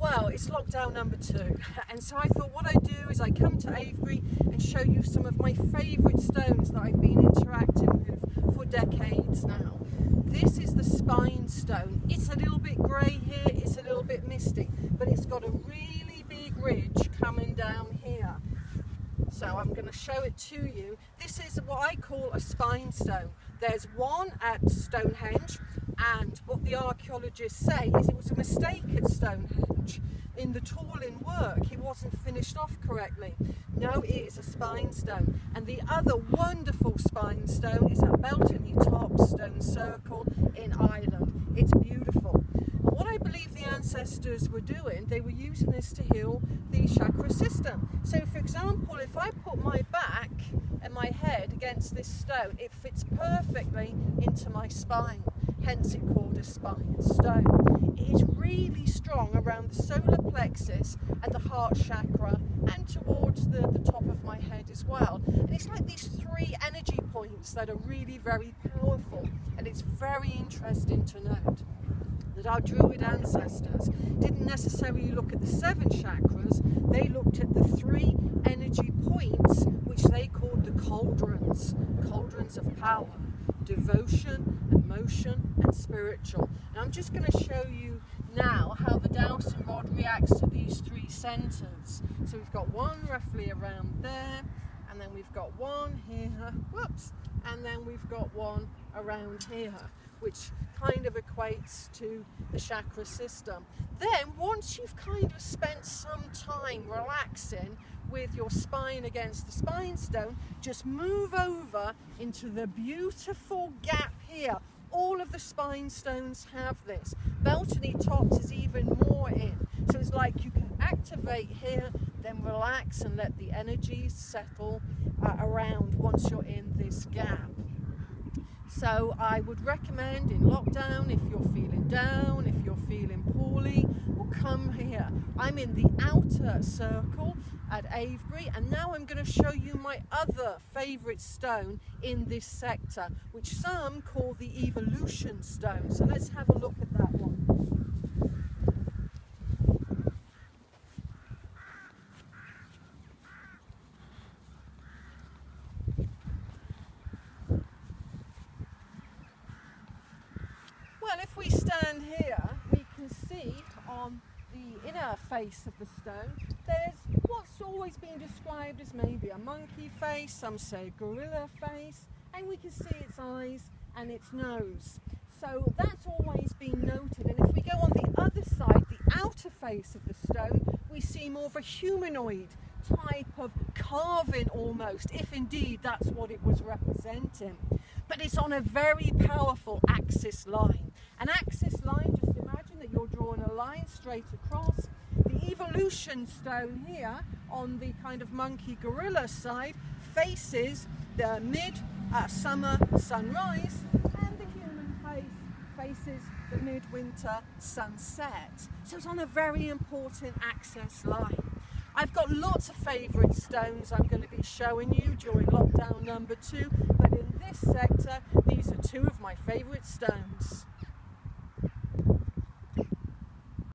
Well, it's lockdown number 2, and so I thought what I'd do is I'd come to Avebury and show you some of my favourite stones that I've been interacting with for decades now. This is the spine stone. It's a little bit grey here, it's a little bit misty, but it's got a really big ridge coming down here. So I'm going to show it to you. This is what I call a spine stone. There's one at Stonehenge, and what the archaeologists say is it was a mistake at Stonehenge. In the tooling work, it wasn't finished off correctly. No, it is a spine stone. And the other wonderful spine stone is at Beltony Top Stone Circle in Ireland. It's beautiful. What I believe the ancestors were doing, they were using this to heal the chakra system. So for example, if I put my back and my head against this stone, it fits perfectly into my spine, hence it's called a spine stone. It is really strong around the solar plexus and the heart chakra and towards the top of my head as well. And it's like these 3 energy points that are really very powerful, and it's very interesting to note that our Druid ancestors didn't necessarily look at the 7 chakras, they looked at the 3 energy points which they called the cauldrons of power, devotion, emotion and spiritual. And I'm just going to show you now how the dowsing rod reacts to these 3 centres. So we've got one roughly around there, and then we've got one here, whoops, and then we've got one around here, which kind of equates to the chakra system. Then once you've kind of spent some time relaxing with your spine against the spine stone, just move over into the beautiful gap here. All of the spine stones have this. Beltony Tops is even more in. So it's like you can activate here, then relax and let the energies settle around once you're in this gap. So I would recommend in lockdown, if you're feeling down, if you're feeling poorly, well, come here. I'm in the outer circle at Avebury, and now I'm going to show you my other favourite stone in this sector, which some call the evolution stone. So let's have a look at that one. Well, if we stand here, we can see on the inner face of the stone, there's what's always been described as maybe a monkey face, some say gorilla face, and we can see its eyes and its nose. So that's always been noted. And if we go on the other side, the outer face of the stone, we see more of a humanoid type of carving almost, if indeed that's what it was representing. But it's on a very powerful axis line. An axis line, just imagine that you're drawing a line straight across. The evolution stone here on the kind of monkey gorilla side faces the mid-summer sunrise, and the human face faces the midwinter sunset. So it's on a very important axis line. I've got lots of favourite stones I'm going to be showing you during lockdown number 2, but in this sector, these are 2 of my favourite stones.